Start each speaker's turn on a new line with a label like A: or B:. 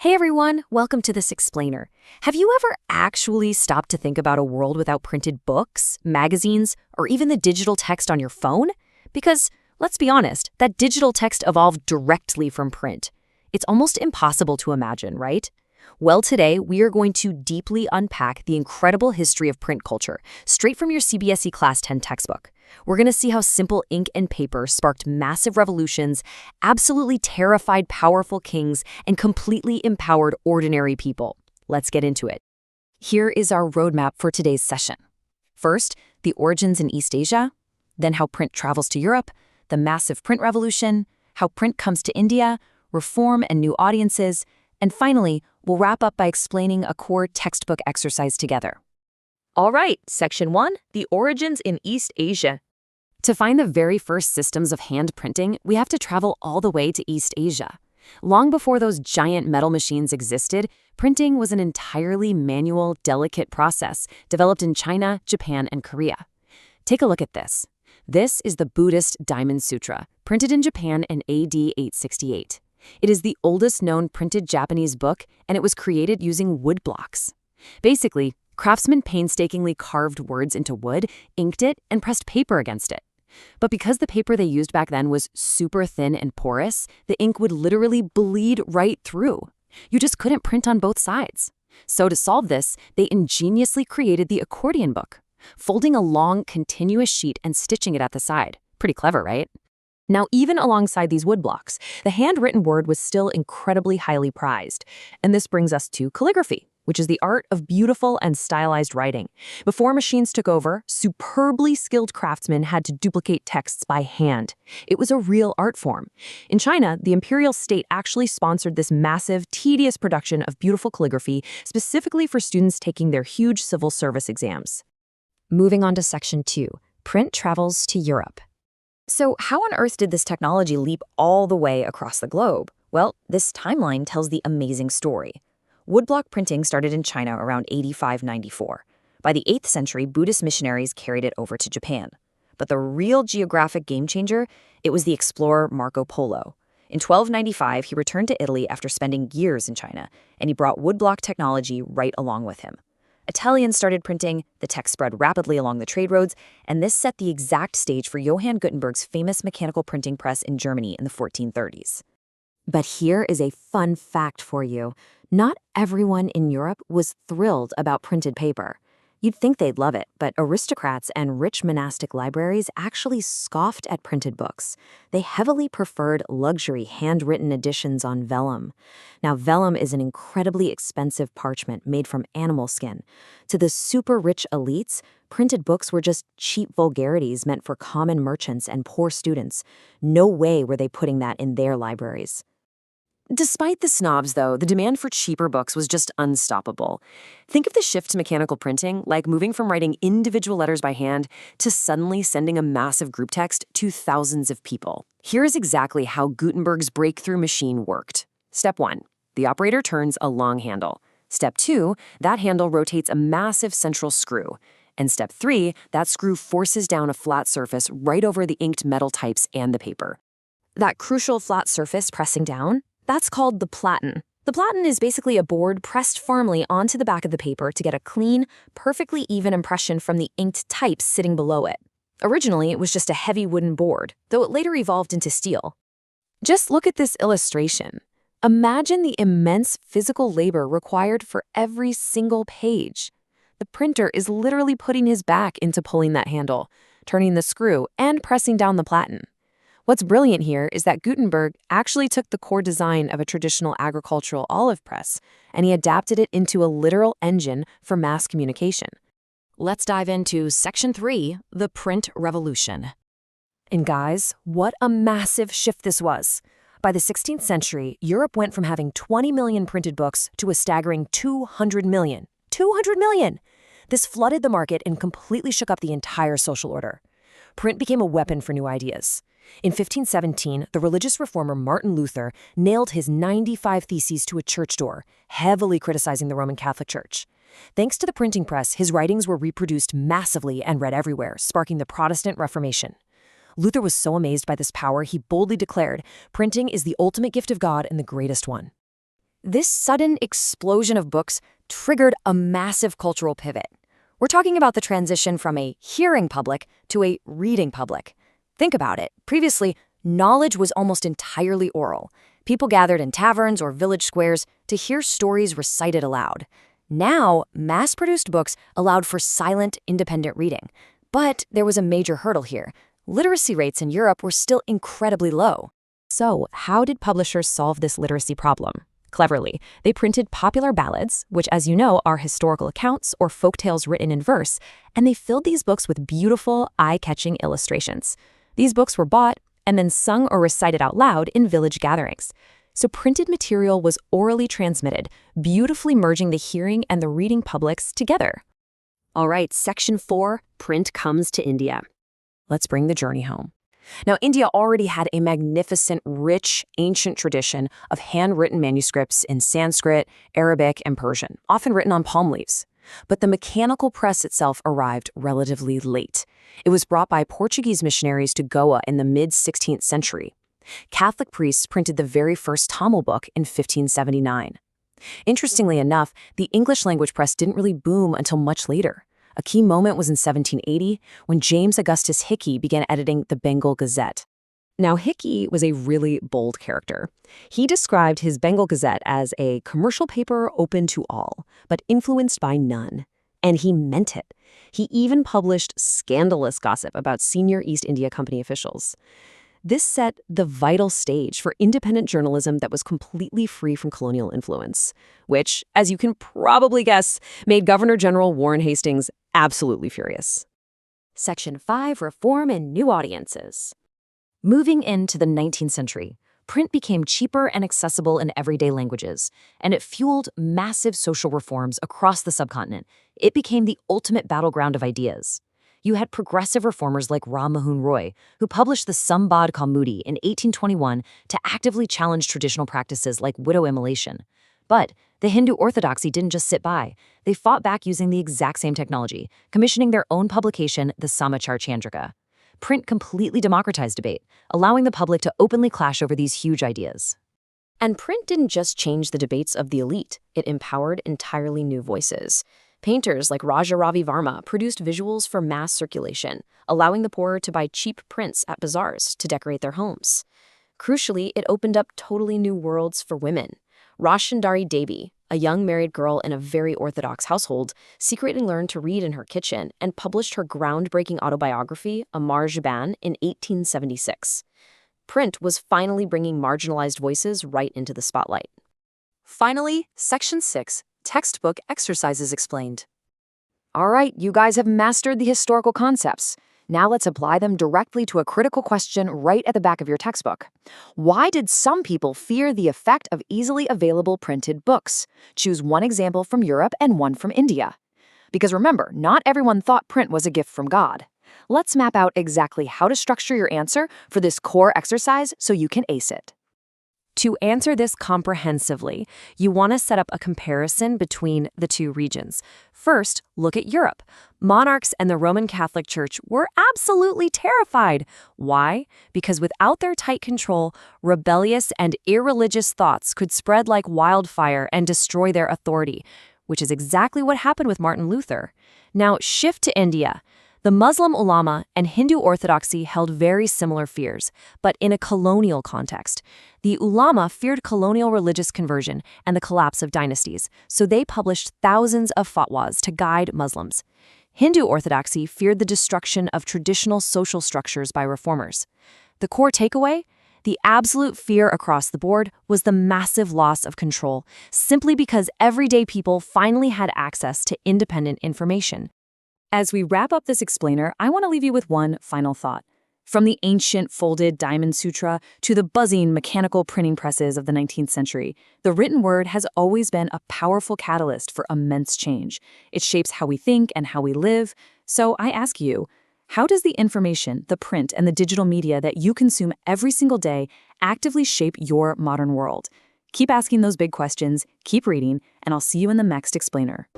A: Hey everyone, welcome to this explainer. Have you ever actually stopped to think about a world without printed books, magazines, or even the digital text on your phone? Because, let's be honest, that digital text evolved directly from print. It's almost impossible to imagine, right? Well, today we are going to deeply unpack the incredible history of print culture, straight from your CBSE Class 10 textbook. We're going to see how simple ink and paper sparked massive revolutions, absolutely terrified powerful kings, and completely empowered ordinary people. Let's get into it. Here is our roadmap for today's session. First, the origins in East Asia, then how print travels to Europe, the massive print revolution, how print comes to India, reform and new audiences, and finally, we'll wrap up by explaining a core textbook exercise together. All right, Section 1, the origins in East Asia. To find the very first systems of hand printing, we have to travel all the way to East Asia. Long before those giant metal machines existed, printing was an entirely manual, delicate process developed in China, Japan, and Korea. Take a look at this. This is the Buddhist Diamond Sutra, printed in Japan in AD 868. It is the oldest known printed Japanese book, and it was created using wood blocks. Basically, craftsmen painstakingly carved words into wood, inked it, and pressed paper against it. But because the paper they used back then was super thin and porous, the ink would literally bleed right through. You just couldn't print on both sides. So to solve this, they ingeniously created the accordion book, folding a long, continuous sheet and stitching it at the side. Pretty clever, right? Now, even alongside these wood blocks, the handwritten word was still incredibly highly prized. And this brings us to calligraphy, which is the art of beautiful and stylized writing. Before machines took over, superbly skilled craftsmen had to duplicate texts by hand. It was a real art form. In China, the imperial state actually sponsored this massive, tedious production of beautiful calligraphy specifically for students taking their huge civil service exams. Moving on to Section 2, print travels to Europe. So how on earth did this technology leap all the way across the globe? Well, this timeline tells the amazing story. Woodblock printing started in China around 8594. By the 8th century, Buddhist missionaries carried it over to Japan. But the real geographic game changer, it was the explorer Marco Polo. In 1295, he returned to Italy after spending years in China, and he brought woodblock technology right along with him. Italians started printing, the text spread rapidly along the trade roads, and this set the exact stage for Johann Gutenberg's famous mechanical printing press in Germany in the 1430s. But here is a fun fact for you. Not everyone in Europe was thrilled about printed paper. You'd think they'd love it, but aristocrats and rich monastic libraries actually scoffed at printed books. They heavily preferred luxury handwritten editions on vellum. Now, vellum is an incredibly expensive parchment made from animal skin. To the super rich elites, printed books were just cheap vulgarities meant for common merchants and poor students. No way were they putting that in their libraries. Despite the snobs, though, the demand for cheaper books was just unstoppable. Think of the shift to mechanical printing like moving from writing individual letters by hand to suddenly sending a massive group text to thousands of people. Here is exactly how Gutenberg's breakthrough machine worked. Step 1. The operator turns a long handle. Step 2. That handle rotates a massive central screw. And Step 3. That screw forces down a flat surface right over the inked metal types and the paper. That crucial flat surface pressing down, that's called the platen. The platen is basically a board pressed firmly onto the back of the paper to get a clean, perfectly even impression from the inked types sitting below it. Originally, it was just a heavy wooden board, though it later evolved into steel. Just look at this illustration. Imagine the immense physical labor required for every single page. The printer is literally putting his back into pulling that handle, turning the screw, and pressing down the platen. What's brilliant here is that Gutenberg actually took the core design of a traditional agricultural olive press, and he adapted it into a literal engine for mass communication. Let's dive into Section 3, the print revolution. And guys, what a massive shift this was. By the 16th century, Europe went from having 20 million printed books to a staggering 200 million. 200 million! This flooded the market and completely shook up the entire social order. Print became a weapon for new ideas. In 1517, the religious reformer Martin Luther nailed his 95 theses to a church door, heavily criticizing the Roman Catholic Church. Thanks to the printing press, his writings were reproduced massively and read everywhere, sparking the Protestant Reformation. Luther was so amazed by this power, he boldly declared, "Printing is the ultimate gift of God and the greatest one." This sudden explosion of books triggered a massive cultural pivot. We're talking about the transition from a hearing public to a reading public. Think about it. Previously, knowledge was almost entirely oral. People gathered in taverns or village squares to hear stories recited aloud. Now, mass-produced books allowed for silent, independent reading. But there was a major hurdle here. Literacy rates in Europe were still incredibly low. So, how did publishers solve this literacy problem? Cleverly, they printed popular ballads, which, as you know, are historical accounts or folktales written in verse, and they filled these books with beautiful, eye-catching illustrations. These books were bought and then sung or recited out loud in village gatherings. So printed material was orally transmitted, beautifully merging the hearing and the reading publics together. All right, Section 4, Print comes to India. Let's bring the journey home. Now, India already had a magnificent, rich, ancient tradition of handwritten manuscripts in Sanskrit, Arabic, and Persian, often written on palm leaves. But the mechanical press itself arrived relatively late. It was brought by Portuguese missionaries to Goa in the mid-16th century. Catholic priests printed the very first Tamil book in 1579. Interestingly enough, the English language press didn't really boom until much later. A key moment was in 1780, when James Augustus Hickey began editing the Bengal Gazette. Now, Hickey was a really bold character. He described his Bengal Gazette as a commercial paper open to all, but influenced by none. And he meant it. He even published scandalous gossip about senior East India Company officials. This set the vital stage for independent journalism that was completely free from colonial influence, which, as you can probably guess, made Governor General Warren Hastings absolutely furious. Section 5, Reform and New Audiences. Moving into the 19th century, print became cheaper and accessible in everyday languages, and it fueled massive social reforms across the subcontinent. It became the ultimate battleground of ideas. You had progressive reformers like Ram Mohan Roy, who published the Sambad Kaumudi in 1821 to actively challenge traditional practices like widow immolation. But the Hindu orthodoxy didn't just sit by. They fought back using the exact same technology, commissioning their own publication, the Samachar Chandrika. Print completely democratized debate, allowing the public to openly clash over these huge ideas. And print didn't just change the debates of the elite, it empowered entirely new voices. Painters like Raja Ravi Varma produced visuals for mass circulation, allowing the poor to buy cheap prints at bazaars to decorate their homes. Crucially, it opened up totally new worlds for women. Roshandari Devi, a young married girl in a very orthodox household, secretly learned to read in her kitchen and published her groundbreaking autobiography, Amar Juban, in 1876. Print was finally bringing marginalized voices right into the spotlight. Finally, Section 6, Textbook Exercises Explained. All right, you guys have mastered the historical concepts. Now let's apply them directly to a critical question right at the back of your textbook. Why did some people fear the effect of easily available printed books? Choose one example from Europe and one from India. Because remember, not everyone thought print was a gift from God. Let's map out exactly how to structure your answer for this core exercise so you can ace it. To answer this comprehensively, you want to set up a comparison between the two regions. First, look at Europe. Monarchs and the Roman Catholic Church were absolutely terrified. Why? Because without their tight control, rebellious and irreligious thoughts could spread like wildfire and destroy their authority, which is exactly what happened with Martin Luther. Now, shift to India. The Muslim ulama and Hindu orthodoxy held very similar fears, but in a colonial context. The ulama feared colonial religious conversion and the collapse of dynasties, so they published thousands of fatwas to guide Muslims. Hindu orthodoxy feared the destruction of traditional social structures by reformers. The core takeaway? The absolute fear across the board was the massive loss of control, simply because everyday people finally had access to independent information. As we wrap up this explainer, I want to leave you with one final thought. From the ancient folded Diamond Sutra to the buzzing mechanical printing presses of the 19th century, the written word has always been a powerful catalyst for immense change. It shapes how we think and how we live. So I ask you, how does the information, the print, and the digital media that you consume every single day actively shape your modern world? Keep asking those big questions, keep reading, and I'll see you in the next explainer.